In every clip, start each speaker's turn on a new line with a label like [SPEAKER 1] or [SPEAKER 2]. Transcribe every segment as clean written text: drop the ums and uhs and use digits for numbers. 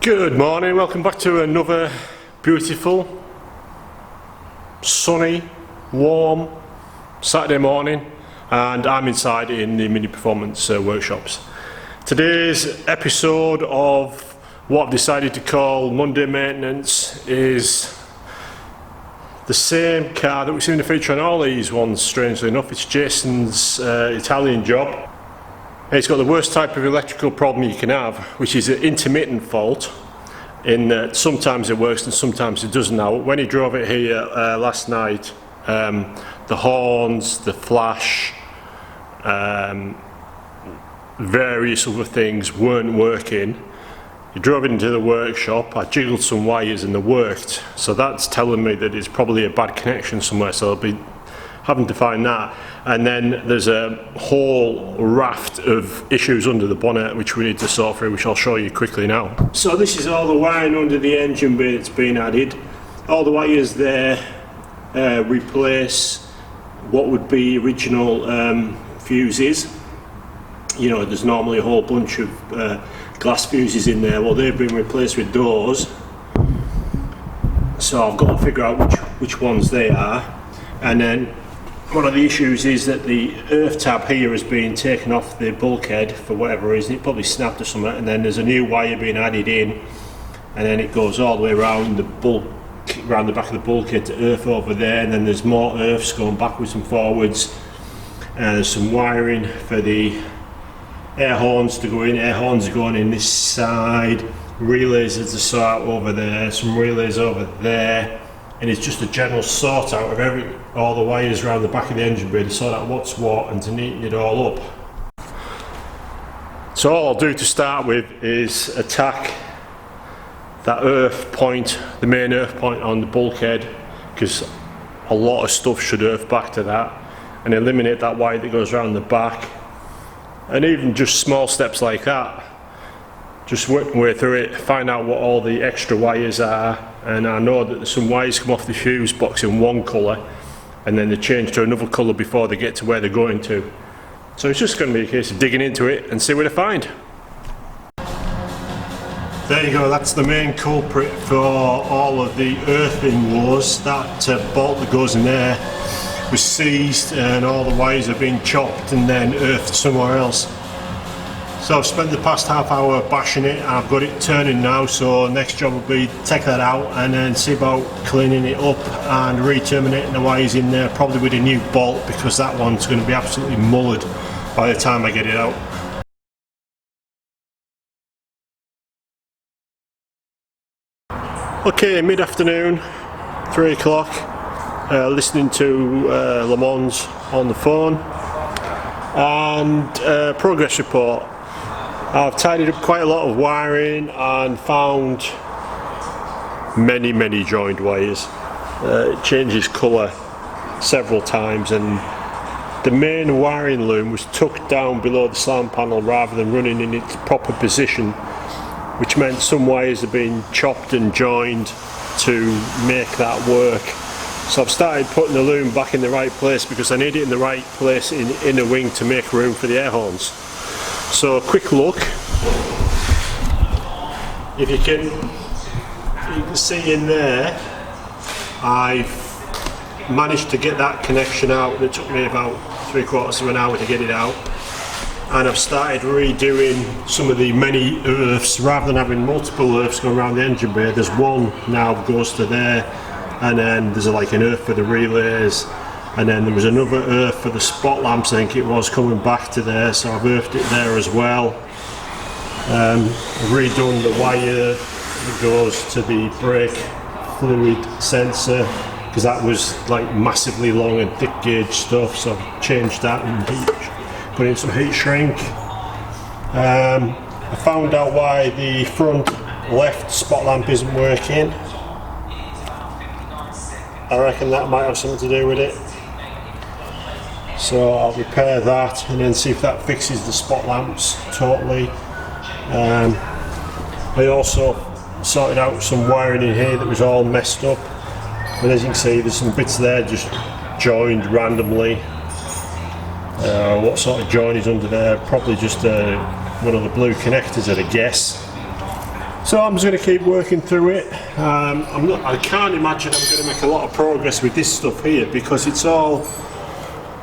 [SPEAKER 1] Good morning, welcome back to another beautiful, sunny, warm Saturday morning, and I'm inside in the mini performance workshops. Today's episode of what I've decided to call Monday Maintenance is the same car that we seem to feature on all these ones, strangely enough. It's Jason's Italian job. It's got the worst type of electrical problem you can have, which is an intermittent fault, in that sometimes it works and sometimes it doesn't. Now, when he drove it here last night, the horns, the flash, various other things weren't working. He drove it into the workshop, I jiggled some wires and they worked, so that's telling me that it's probably a bad connection somewhere, so I'll be having to find that. And then there's a whole raft of issues under the bonnet which we need to sort through, which I'll show you quickly now. So this is all the wiring under the engine bay that's been added. All the wires there replace what would be original fuses. You know, there's normally a whole bunch of glass fuses in there. Well, they've been replaced with doors. So I've got to figure out which ones they are. And then one of the issues is that the earth tab here has been taken off the bulkhead for whatever reason. It probably snapped or something, and then there's a new wire being added in, and then it goes all the way around around the back of the bulkhead to earth over there, and then there's more earths going backwards and forwards. There's some wiring for the air horns to go in. Air horns are going in this side, relays to sort out over there, some relays over there, and it's just a general sort out of all the wires around the back of the engine bay to sort out what's what and to neaten it all up. So all I'll do to start with is attack that earth point, the main earth point on the bulkhead, because a lot of stuff should earth back to that, and eliminate that wire that goes around the back. And even just small steps like that, just work my way through it, find out what all the extra wires are. And I know that some wires come off the fuse box in one colour and then they change to another colour before they get to where they're going to. So it's just going to be a case of digging into it and see what I find. There you go, that's the main culprit for all of the earthing woes. That bolt that goes in there was seized and all the wires have been chopped and then earthed somewhere else. So I've spent the past half hour bashing it and I've got it turning now, so next job will be take that out and then see about cleaning it up and re-terminating the wires in there, probably with a new bolt, because that one's going to be absolutely mullered by the time I get it out. Okay, mid-afternoon, 3 o'clock, listening to Le Mans on the phone, and progress report. I've tidied up quite a lot of wiring and found many joined wires. It changes colour several times, and the main wiring loom was tucked down below the sound panel rather than running in its proper position, which meant some wires have been chopped and joined to make that work. So I've started putting the loom back in the right place because I need it in the right place in the wing to make room for the air horns. So a quick look, if you can see in there, I've managed to get that connection out. It took me about 3/4 of an hour to get it out, and I've started redoing some of the many earths. Rather than having multiple earths going around the engine bay, there's one now that goes to there, and then there's like an earth for the relays, and then there was another earth for the spot lamps, I think it was, coming back to there, so I've earthed it there as well. I've redone the wire that goes to the brake fluid sensor, because that was like massively long and thick gauge stuff, so I've changed that and put in some heat shrink. I found out why the front left spot lamp isn't working. I reckon that might have something to do with it. So I'll repair that and then see if that fixes the spot lamps totally. I also sorted out some wiring in here that was all messed up, and as you can see there's some bits there just joined randomly. What sort of join is under there? Probably just one of the blue connectors, I'd guess. So I'm just going to keep working through it. I can't imagine I'm going to make a lot of progress with this stuff here, because it's all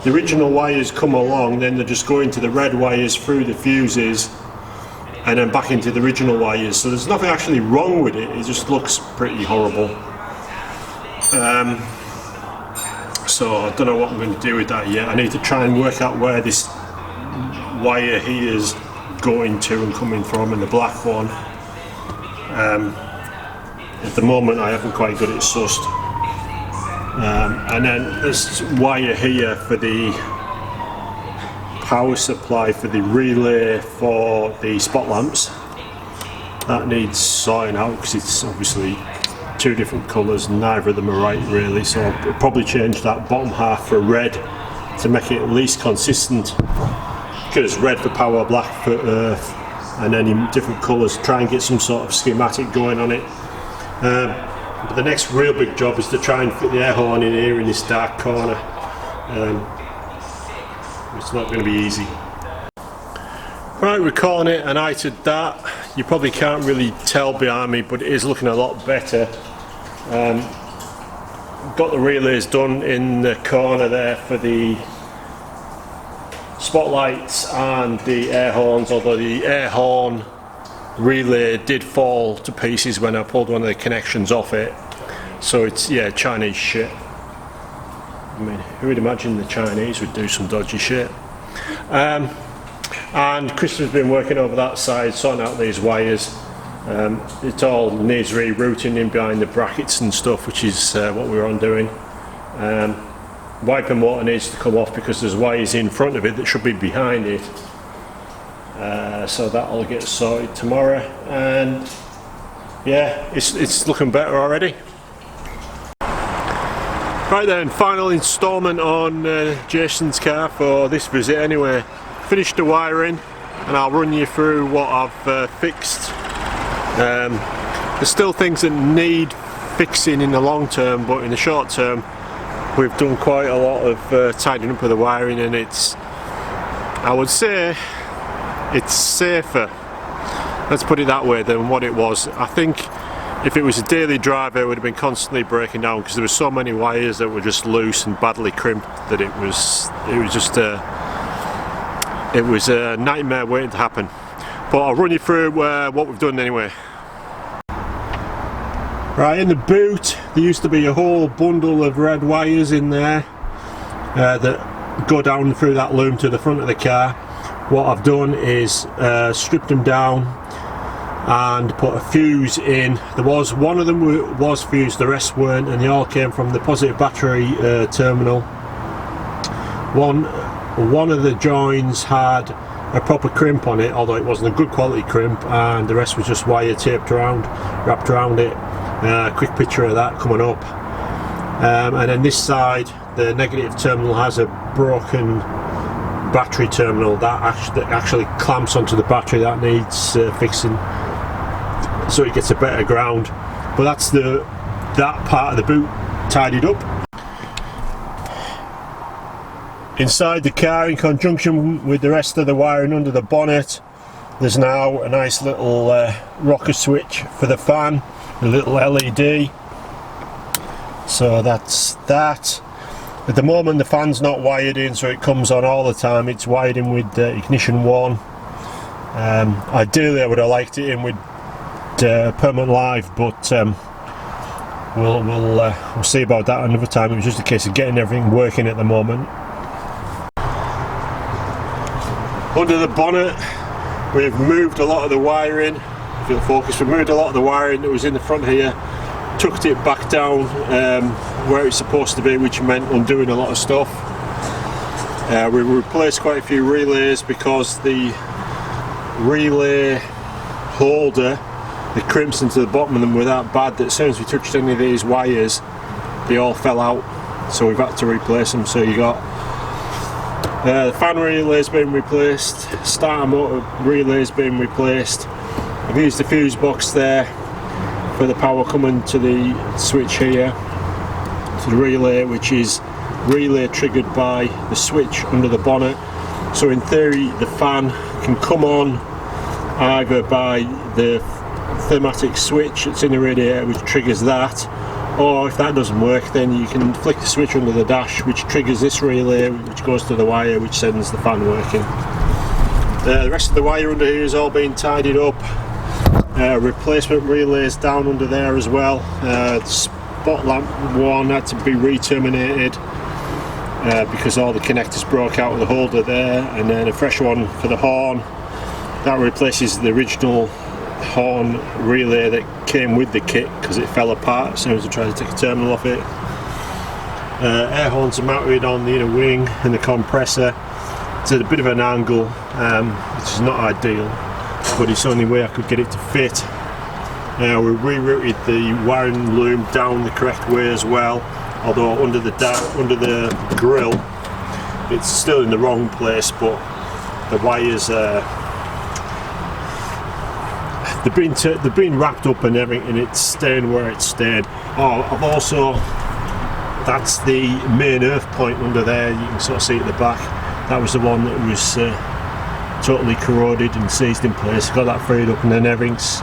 [SPEAKER 1] the original wires come along, then they're just going to the red wires through the fuses and then back into the original wires. So there's nothing actually wrong with it, it just looks pretty horrible. So I don't know what I'm going to do with that yet. I need to try and work out where this wire here is going to and coming from, and the black one. At the moment I haven't quite got it sussed. And then this wire here for the power supply for the relay for the spot lamps, that needs sorting out because it's obviously two different colours and neither of them are right really, so I'll probably change that bottom half for red to make it at least consistent, because red for power, black for earth, and then in different colours, try and get some sort of schematic going on it. But the next real big job is to try and fit the air horn in here in this dark corner. It's not going to be easy. Right, we're calling it a night at that. You probably can't really tell behind me, but it is looking a lot better. Got the relays done in the corner there for the spotlights and the air horns, although the air horn relay did fall to pieces when I pulled one of the connections off it. So it's, yeah, Chinese shit. I mean, who would imagine the Chinese would do some dodgy shit? And Chris has been working over that side, sorting out these wires. It all needs rerouting in behind the brackets and stuff, which is what we're on doing. Wiper motor needs to come off because there's wires in front of it that should be behind it. So that'll get sorted tomorrow, and yeah, it's looking better already. Right then, final instalment on Jason's car for this visit anyway. Finished the wiring and I'll run you through what I've fixed. There's still things that need fixing in the long term, but in the short term we've done quite a lot of tidying up of the wiring, and it's, I would say it's safer, let's put it that way, than what it was. I think if it was a daily driver it would have been constantly breaking down because there were so many wires that were just loose and badly crimped that it was just a nightmare waiting to happen. But I'll run you through what we've done anyway. Right, in the boot there used to be a whole bundle of red wires in there that go down through that loom to the front of the car. What I've done is stripped them down and put a fuse in. There was one of them was fused, the rest weren't, and they all came from the positive battery terminal. One of the joins had a proper crimp on it, although it wasn't a good quality crimp, and the rest was just wire taped around, wrapped around it. Quick picture of that coming up. And then this side, the negative terminal has a broken battery terminal that actually clamps onto the battery. That needs fixing so it gets a better ground. But that's that part of the boot tidied up. Inside the car, in conjunction with the rest of the wiring under the bonnet, there's now a nice little rocker switch for the fan, a little LED. So that's that. At the moment the fan's not wired in, so it comes on all the time. It's wired in with ignition 1. Ideally I would have liked it in with permanent live, but we'll see about that another time. It was just a case of getting everything working at the moment. Under the bonnet we've moved a lot of the wiring. If you'll focus, we've moved a lot of the wiring that was in the front here, tucked it back down where it's supposed to be, which meant undoing a lot of stuff. We replaced quite a few relays because the relay holder, the crimps into the bottom of them were that bad that as soon as we touched any of these wires they all fell out, so we've had to replace them. So you got the fan relays being replaced, starter motor relays being replaced. I've used the fuse box there for the power coming to the switch here, to the relay, which is relay triggered by the switch under the bonnet. So in theory the fan can come on either by the thermatic switch that's in the radiator which triggers that, or if that doesn't work then you can flick the switch under the dash which triggers this relay which goes to the wire which sends the fan working. The rest of the wire under here is all being tidied up. Replacement relays down under there as well. The spot lamp one had to be re-terminated because all the connectors broke out of the holder there, and then a fresh one for the horn that replaces the original horn relay that came with the kit because it fell apart as soon as I tried to take a terminal off it. Air horns are mounted on the inner wing and the compressor. It's at a bit of an angle, which is not ideal, but it's the only way I could get it to fit. We rerouted the wiring loom down the correct way as well, although under the grill it's still in the wrong place, but the wires they've been wrapped up and everything, and it's staying where it's stayed. I've also, that's the main earth point under there, you can sort of see at the back. That was the one that was totally corroded and seized in place. Got that freed up, and then everything's,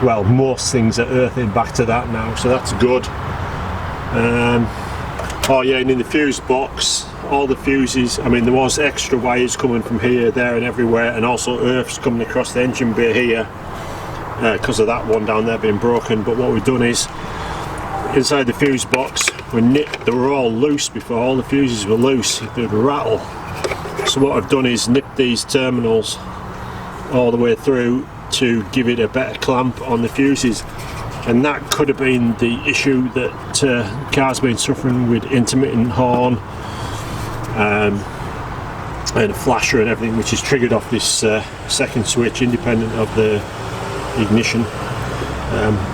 [SPEAKER 1] well, most things are earthing back to that now, so that's good. Oh yeah, and in the fuse box, all the fuses, I mean there was extra wires coming from here, there and everywhere, and also earths coming across the engine bay here because of that one down there being broken. But what we've done is, inside the fuse box, they were all loose before, all the fuses were loose, they'd rattle. So what I've done is nipped these terminals all the way through to give it a better clamp on the fuses, and that could have been the issue that the car's been suffering with intermittent horn and a flasher and everything, which is triggered off this second switch independent of the ignition.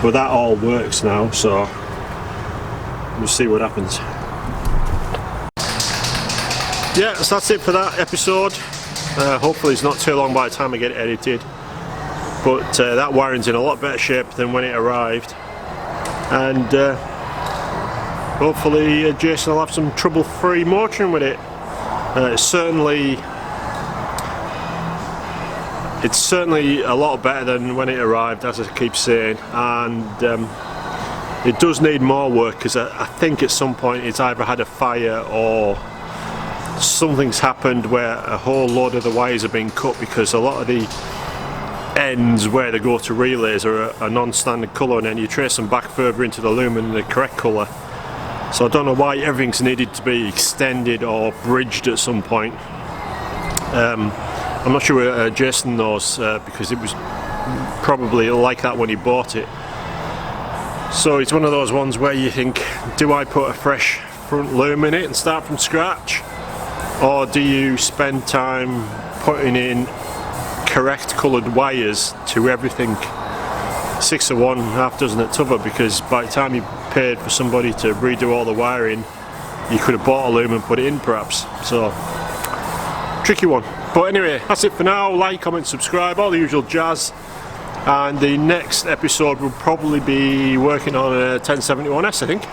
[SPEAKER 1] But that all works now, so we'll see what happens. Yeah, so that's it for that episode. Hopefully it's not too long by the time I get it edited, but that wiring's in a lot better shape than when it arrived, and hopefully Jason will have some trouble-free motoring with it. It's certainly a lot better than when it arrived, as I keep saying, and it does need more work because I think at some point it's either had a fire or something's happened where a whole load of the wires have been cut, because a lot of the ends where they go to relays are a non-standard colour, and then you trace them back further into the loom in the correct colour. So I don't know why everything's needed to be extended or bridged at some point. I'm not sure Jason knows, because it was probably like that when he bought it. So it's one of those ones where you think, do I put a fresh front loom in it and start from scratch, or do you spend time putting in correct coloured wires to everything, 6 of one, half dozen at t'other, because by the time you paid for somebody to redo all the wiring, you could have bought a loom and put it in perhaps. So, tricky one. But anyway, that's it for now. Like, comment, subscribe, all the usual jazz. And the next episode will probably be working on a 1071S, I think.